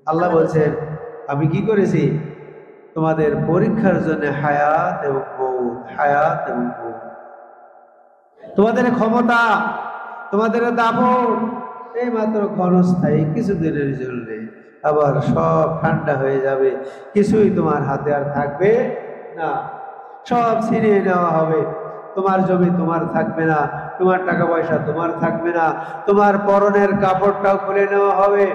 আল্লাহ বলছেন আমি কি করেছি তোমাদের পরীক্ষার জন্য হায়াত এবং মৌত, হায়াত এবং মৌত। তোমাদের ক্ষমতা, তোমাদের দাপট এই মাত্র ক্ষণস্থায়ী, কিছুদিনের জন্য, আবার সব ঠান্ডা হয়ে যাবে, কিছুই তোমার হাতে আর থাকবে না, সব ছিনিয়ে নেওয়া হবে। তোমার জমি তোমার থাকবে না, তোমার টাকা পয়সা তোমার থাকবে না, তোমার পরনের কাপড়টাও খুলে নেওয়া হবে,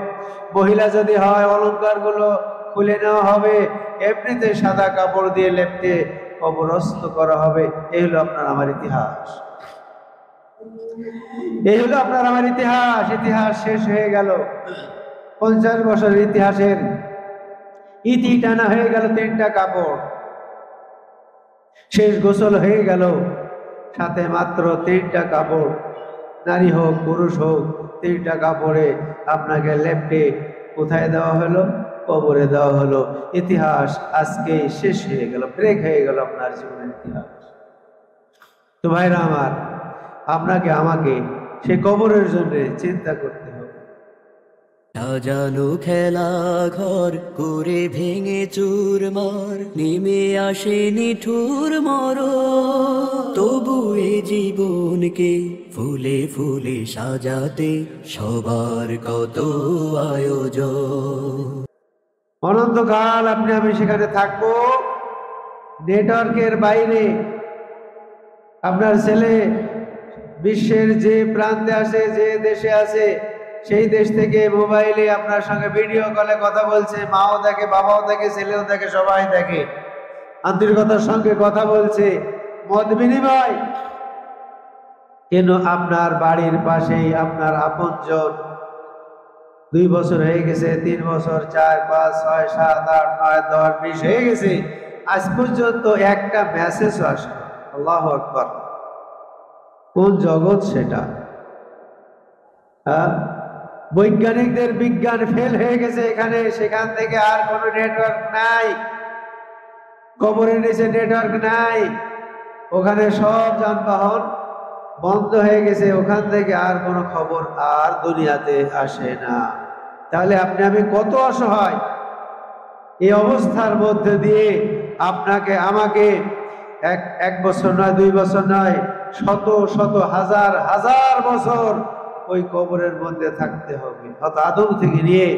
মহিলা যদি হয় অলংকারগুলো খুলে নেওয়া হবে, এমনিতে সাদা কাপড় দিয়ে লেপটে কবরস্থ করা হবে। এই হলো আপনার আমার ইতিহাস, এই হলো আপনার আমার ইতিহাস। ইতিহাস শেষ হয়ে গেল, 50 বছরের ইতিহাসের ইতি টানা হয়ে গেল 3টা কাপড়। শেষ গোসল হয়ে গেল, সাথে মাত্র 3টা কাপড়, নারী হোক পুরুষ হোক 3টা কাপড়ে আপনাকে লেপটে কোথায় দেওয়া হলো? কবরে দেওয়া হলো। ইতিহাস আজকে শেষ হয়ে গেল, ব্রেক হয়ে গেল আপনার জীবনের ইতিহাস। তো ভাইরা আমার, আপনাকে আমাকে সে কবরের জন্য চিন্তা করতে হবে। সাজানো খেলা ঘর করে ভেঙে চুরমার, নেমে আসে নিঠুর মরণ। তবু এ জীবনকে ফুলে ফুলে সাজাতে সবার কত আয়োজন। অনন্তকাল আপনি আমি সেখানে থাকবো, নেটওয়ার্কের বাইরে। আপনার ছেলে বিশ্বের যে প্রান্তে আছে, যে দেশে আছে, সেই দেশ থেকে মোবাইলে আপনার সঙ্গে ভিডিও কলে কথা বলছে, মাও দেখে, বাবাও দেখে, ছেলেও দেখে, সবাই দেখে, আন্তরিকতার সঙ্গে কথা বলছে, মত বিনিময়। কেন? আপনার বাড়ির পাশেই আপনার আপনজন 2 বছর হয়ে গেছে, 3 বছর, 4, 5, 6, 7, 8, 9, 10, 20 হয়ে গেছে, আজ পর্যন্ত একটা মেসেজও আসে। আল্লাহু আকবার! কোন জগৎ সেটা? বৈজ্ঞানিকদের বিজ্ঞান ফেল হয়ে গেছে এখানে, সেখান থেকে আর কোনো নেটওয়ার্ক নাই, কবরের নিচে নেটওয়ার্ক নাই, ওখানে সব যানবাহন বন্ধ হয়ে গেছে, ওখান থেকে আর কোনো খবর আর দুনিয়াতে আসে না। তাহলে আপনি আমি কত অসহায়! এই অবস্থার মধ্যে দিয়ে আপনাকে আমাকে এক বছর নয়, 2 বছর নয়, শত শত হাজার হাজার বছর ওই কবরের মধ্যে থাকতে হবে, হয়তো আদম থেকে নিয়ে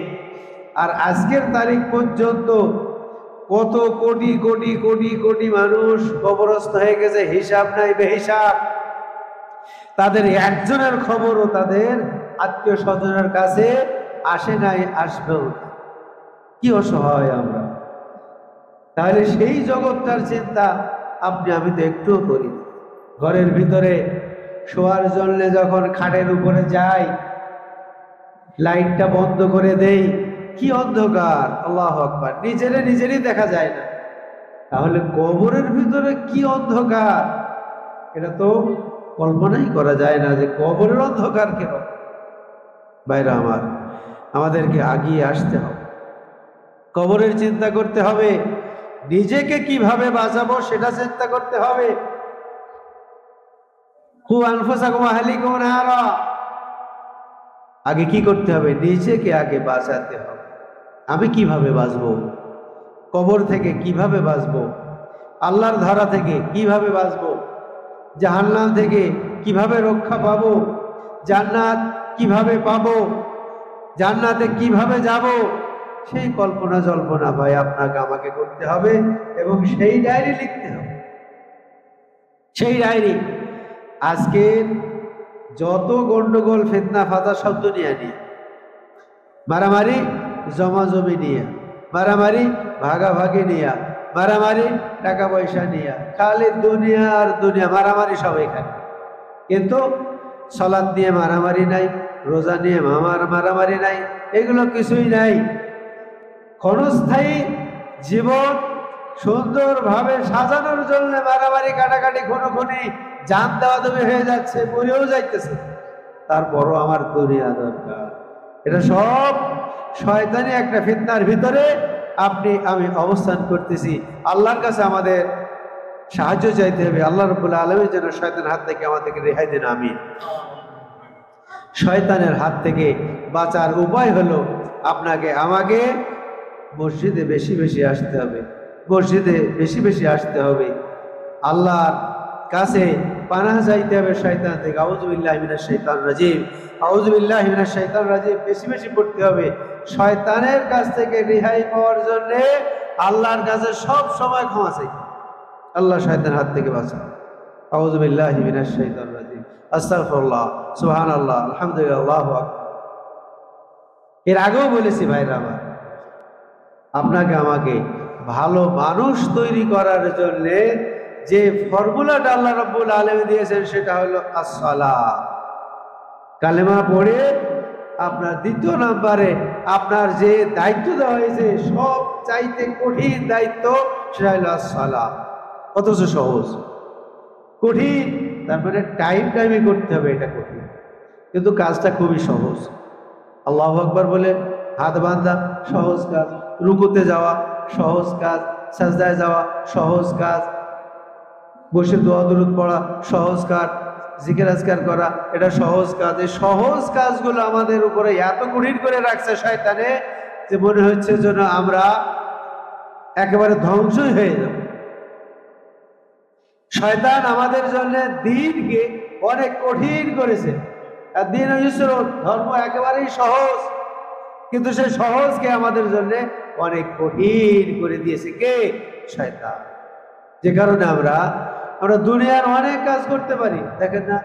আর আজকের তারিখ পর্যন্ত কত কোটি কোটি কোটি কোটি মানুষ কবরস্থ হয়ে গেছে, হিসাব নাই বেহিসাব। তাদের একজনের খবরও তাদের আত্মীয় স্বজনের কাছে আসে নাই, আসবেও। কি অসহায় আমরা! তাহলে সেই জগৎটার চিন্তা আপনি আমি তো একটুও করি। ঘরের ভিতরে শোয়ার জন্য যখন খাটের উপরে যাই, লাইটটা বন্ধ করে দেই, কি অন্ধকার! আল্লাহু আকবার! নিজেরই দেখা যায় না, তাহলে কবরের ভিতরে কি অন্ধকার! এটা তো কল্পনাই করা যায় না যে কবরের অন্ধকার কেন। ভাইরা আমার, আমাদেরকে আগিয়ে আসতে হবে, কবরের চিন্তা করতে হবে, নিজেকে কিভাবে বাঁচাবো সেটা চিন্তা করতে হবে। আগে কি করতে হবে? নিজেকে আগে বাঁচাতে হবে। আমি কিভাবে বাঁচবো? কবর থেকে কিভাবে বাঁচবো? আল্লাহর ধারা থেকে কিভাবে বাঁচবো? জাহান্নাম থেকে কিভাবে রক্ষা পাবো? জান্নাত কিভাবে পাবো? জান্নাতে কিভাবে যাব? সেই কল্পনা জল্পনা ভাই আপনাকে আমাকে করতে হবে, এবং সেই ডায়েরি লিখতে হবে। সেই ডায়েরি আজকে যত গন্ডগোল, ফিতনা, ফাসাদ সব দুনিয়া নিয়ে, মারামারি জমাজমি নিয়ে, মারামারি ভাগাভাগি নিয়ে, মারামারি টাকা পয়সা নিয়ে, খালি দুনিয়া আর দুনিয়া, মারামারি সব এখানে। কিন্তু সালাত নিয়ে মারামারি নাই, রোজা নিয়ে মারামারি নাই, এগুলো কিছুই নাই। ক্ষণস্থায়ী জীবন সুন্দরভাবে সাজানোর জন্য মারামারি, কাটাকাটি, খুনোখুনি, জান দেওয়া দেবে হয়ে যাচ্ছে, মরেও যাইতেছে, তারপরও আমার দুনিয়া দরকার। এটা সব শয়তানি একটা ফিতনার ভিতরে আপনি আমি অবস্থান করতেছি। আল্লাহর কাছে আমাদের সাহায্য চাইতে হবে। আল্লাহ রাব্বুল আলামিন যেন শয়তানের হাত থেকে আমাদেরকে রেহাই দেন, আমিন। শয়তানের হাত থেকে বাঁচার উপায় হলো আপনাকে আমাকে মসজিদে বেশি বেশি আসতে হবে, মসজিদে বেশি বেশি আসতে হবে, আল্লাহর কাছে পানাহ চাইতে হবে শয়তান থেকে। আউযু বিল্লাহি মিনাশ শাইতানির রাজিম, আউযু বিল্লাহি মিনাশ শাইতানির রাজিম বেশি বেশি পড়তে হবে। শয়তানের কাছ থেকে রেহাই পাওয়ার জন্য আল্লাহর কাছে সব সময় ক্ষমা চাইতে, আল্লাহ শয়তানের হাত থেকে বাঁচান। আউযু বিল্লাহি মিনাশ শাইতানির রাজিম, আস্তাগফিরুল্লাহ, সুবহানাল্লাহ, আলহামদুলিল্লাহ, আল্লাহু আকবার। এর আগেও বলেছি ভাইরা আমার, আপনাকে আমাকে ভালো মানুষ তৈরি করার জন্য যে ফর্মুলাটা আল্লাহ রাব্বুল আলামিন দিয়েছেন সেটা হলো আসসালাহ। কালেমা পড়ে আপনার দ্বিতীয় নাম্বারে আপনার যে দায়িত্ব দেওয়া হয়েছে সব চাইতে কঠিন দায়িত্ব, সেটা হলো আসসালাহ। অথচ সহজ, কঠিন তার মানে টাইমে করতে হবে, এটা কঠিন, কিন্তু কাজটা খুবই সহজ। আল্লাহু আকবার বলে হাত বাঁধা সহজ কাজ, রুকুতে যাওয়া সহজ কাজ, সাজদায় যাওয়া সহজ কাজ, বসে দোয়া দুরূদ পড়া সহজ কাজ, জিকির আজকার করা এটা সহজ কাজ। এই সহজ কাজগুলো আমাদের উপরে এত কঠিন করে রাখছে শয়তানে যে মনে হচ্ছে যেন আমরা একেবারে ধ্বংসই হয়ে যাব। শয়তান আমাদের জন্য দিনকে অনেক কঠিন করেছে। আর দিন ধর্ম একেবারেই সহজ, কিন্তু সেই সহজকে আমাদের জন্য অনেক কঠিন করে দিয়েছে কে? শয়তান। যে কারণে আমরা দুনিয়ার অনেক কাজ করতে পারি। দেখেন না,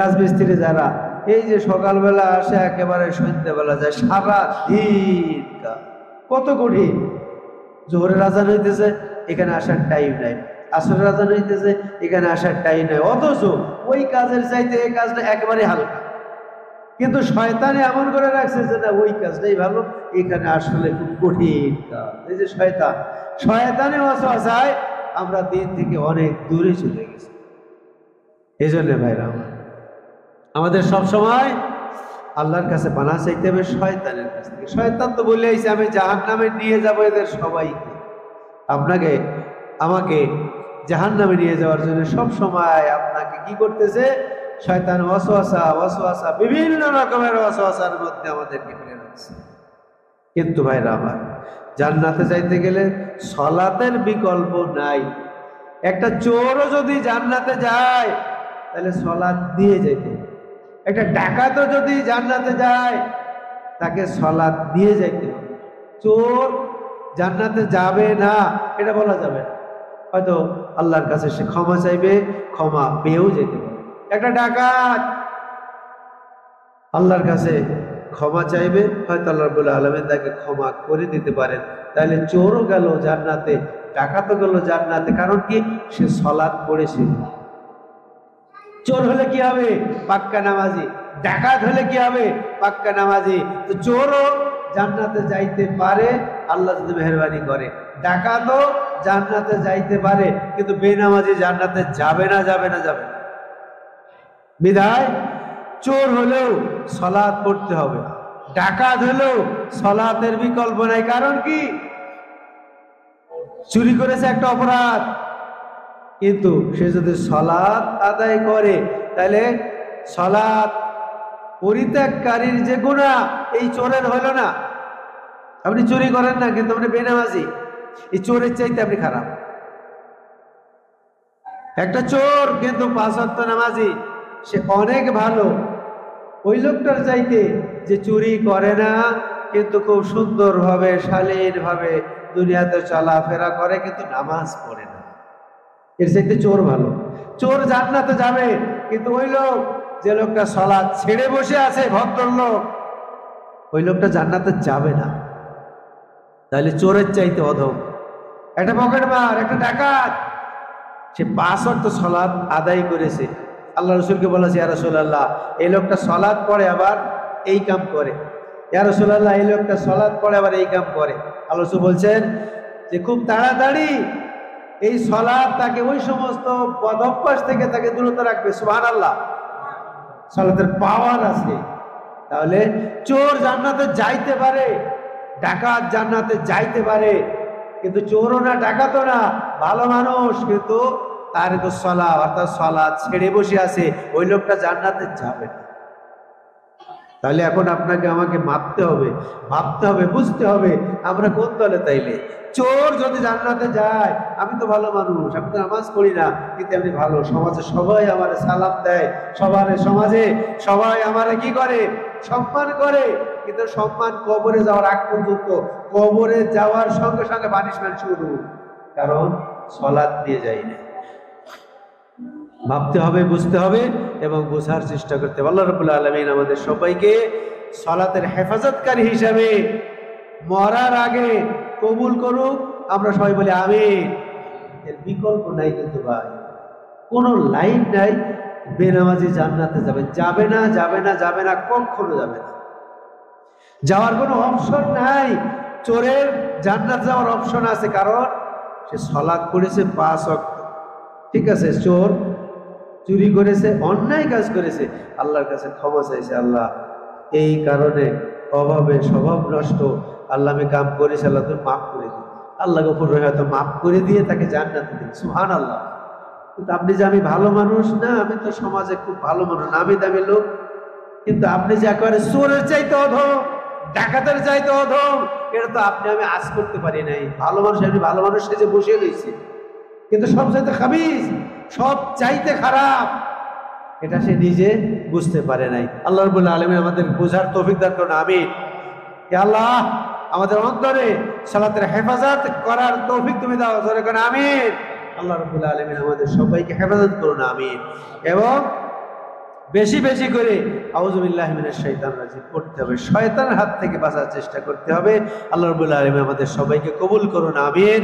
রাজমিস্ত্রি যারা এই যে সকালবেলা আসে একেবারে সন্ধ্যাবেলা যায়, সারা দিন কাজ, কত কঠিন। জোহরের আজান হইতেছে, এখানে আসার টাইম নাই, আসরের আজান হইতেছে, এখানে আসার টাইম নাই, অথচ ওই কাজের চাইতে এই কাজটা একেবারে হালকা। কিন্তু শয়তানে এমন করে রাখছে যে না, ওই কাজটাই ভালো, এখানে আসলে খুব কঠিন কাজ। এই যে শয়তানে ওয়াসওয়াসায় আমরা দিন থেকে অনেক দূরে চলে গেছি। এই জন্য ভাইরা আমাদের সব সময় আল্লাহর কাছে পানাহ চাইতে হবে শয়তানের কাছ থেকে। শয়তান তো বলে আইছে আমি জাহান্নামে নিয়ে যাব এদের সবাইকে। আপনাকে আমাকে জাহান্নামে নিয়ে যাওয়ার জন্য সব সময় আপনাকে কি করতেছে? শয়তান ওয়াসওয়াসা বিভিন্ন রকমের ওয়াসওয়াসার মধ্যে আমাদেরকে ফেলে রাখছে। কিন্তু ভাইরা আমার, জান্নাতে যাইতে গেলে সালাতের বিকল্প নাই। একটা চোরও যদি জান্নাতে যায় তাহলে সালাত দিয়ে যেতে, একটা ডাকাতও যদি জান্নাতে যায় তাকে সালাত দিয়ে যাইতে হবে। চোর জান্নাতে যাবে না এটা বলা যাবে না, হয়তো আল্লাহর কাছে সে ক্ষমা চাইবে, ক্ষমা পেয়েও যেতে পারে। একটা ডাকাত আল্লাহর কাছে ক্ষমা চাইবে, হয়তো আল্লাহ রাব্বুল আলামিন তাকে ক্ষমা করে দিতে পারেন। তাহলে চোরও গেল জান্নাতে, ডাকাতও গেল জান্নাতে। কারণ কি? সে সালাত পড়েছিল। চোর হলে কি হবে? পাক্কা নামাজি। ডাকাত হলে কি হবে? পাক্কা নামাজি। তো চোরও জান্নাতে যাইতে পারে আল্লাহ যদি মেহেরবানি করে, ডাকাতও জান্নাতে যাইতে পারে, কিন্তু বেনামাজি জান্নাতে যাবে না। বিধায় চোর হলেও সালাত পড়তে হবে, ডাকাত হলেও সালাতের বিকল্প নাই। কারণ কি? চুরি করেছে একটা অপরাধ, কিন্তু সে যদি সালাত আদায় করে তাহলে সালাত পরিত্যাগকারীর যে গুনাহ এই চোরের হলো না। আপনি চুরি করেন না কিন্তু আপনি বেনামাজি, এই চোরের চাইতে আপনি খারাপ। একটা চোর কিন্তু 5 ওয়াক্ত নামাজি, সে অনেক ভালো ওই লোকটার চাইতে যে চুরি করে না কিন্তু খুব সুন্দরভাবে শালীনভাবে দুনিয়াতে চলাফেরা করে কিন্তু নামাজ পড়ে না, এর চাইতে চোর ভালো। চোর জান্নাতে যাবে, কিন্তু ওই লোক যে লোকটা সালাত ছেড়ে বসে আছে, ভদ্রলোক, ওই লোকটা জান্নাতে যাবে না। তাহলে চোরের চাইতে অধম। একটা পকেটমার, একটা ডাকাত, সে 5 ওয়াক্ত সালাত আদায় করেছে। আল্লাহ রাসূলকে বলেছে, ইয়া রাসূলুল্লাহ এই লোকটা সালাত পড়ে আবার এই কাম করে। ইয়া রাসূলুল্লাহ এই লোকটা সালাত পড়ে আবার এই কাম করে। আল্লাহ রাসূল বলছেন যে খুব তাড়াতাড়ি এই সালাত তাকে ওই সমস্ত বদঅভ্যাস থেকে তাকে দূরত রাখবে। সুবহানাল্লাহ, সালাতের পাওয়ার আছে। তাহলে চোর জান্নাতে যাইতে পারে, ডাকাত জান্নাতে যাইতে পারে, কিন্তু চোরও না ডাকাতও না, ভালো মানুষ কিন্তু তারিকুস সালাহ অর্থাৎ সালাত ছেড়ে বসে আছে, ওই লোকটা জান্নাতে যাবে না। তাহলে এখন আপনাকে আমাকে মাপতে হবে, ভাবতে হবে, বুঝতে হবে আমরা কোন দলে। তাইলে চোর যদি জান্নাতে যায়, আমি তো ভালো মানুষ, আমি তো নামাজ পড়ি না, কিন্তু আমি ভালো, সমাজে সবাই আমার সালাম দেয়, সমাজে সবাই আমারে কি করে, সম্মান করে। কিন্তু সম্মান কবরে যাওয়ার আগ পর্যন্ত, কবরে যাওয়ার সঙ্গে সঙ্গে পানিশমেন্ট শুরু, কারণ সলাৎ দিয়ে যাই না। ভাবতে হবে, বুঝতে হবে এবং বোঝার চেষ্টা করতে হবে। আল্লাহ রাব্বুল আলামিন আমাদের সবাইকে সালাতের হেফাজতকারী হিসাবে মরার আগে কবুল করুক। আমরা সবাই বলি আমিন। এর বিকল্প নাই কিন্তু ভাই, কোনো লাইন নাই। বেনামাজি জান্নাতে যাবে, যাবে না, যাবে না, যাবে না, কখনো যাবে না। যাওয়ার কোনো অপশন নাই। চোরের জান্নাত যাওয়ার অপশন আছে, কারণ সে সালাত পড়েছে 5 ওয়াক্ত। ঠিক আছে, চোর চুরি করেছে, অন্যায় কাজ করেছে, আল্লাহর কাছে ক্ষমা চাইছে, আল্লাহ এই কারণে অভাবে স্বভাব নষ্ট, আল্লাহ আমি কাম করেছি, আল্লাহ তুমি মাফ করে দিন। আল্লাহ গফুর রহিম হয়তো মাফ করে দিয়ে তাকে জান্নাতে দিন, সুবহানাল্লাহ। কিন্তু আপনি যে আমি ভালো মানুষ না, আমি তো সমাজে খুব ভালো মানুষ, নামি দামি লোক, কিন্তু আপনি যে একেবারে চোরের চাইতে অধম, ডাকাতের চাইতে অধম, এটা তো আপনি আমি আজ করতে পারি নাই। ভালো মানুষ, আমি ভালো মানুষ সেজে বসে রয়েছি, কিন্তু সব চাইতে খাবিজ, সব চাইতে খারাপ, এটা সে নিজে বুঝতে পারে নাই। আল্লাহ রাব্বুল আলামিন আমাদের বোঝার তৌফিক দান করুন, আমিন। হে আল্লাহ, আমাদের অন্তরে সালাতের হেফাজত করার তৌফিক তুমি দাও, জোরে করে আমিন। আল্লাহ রাব্বুল আলামিন আমাদের সবাইকে হেফাজত করুন, আমিন। এবং বেশি বেশি করে আউযু বিল্লাহি মিনাশ শাইতানির রাজিম পড়তে হবে, শয়তানের হাত থেকে বাঁচার চেষ্টা করতে হবে। আল্লাহ রাব্বুল আলামিন আমাদের সবাইকে কবুল করুন, আমিন।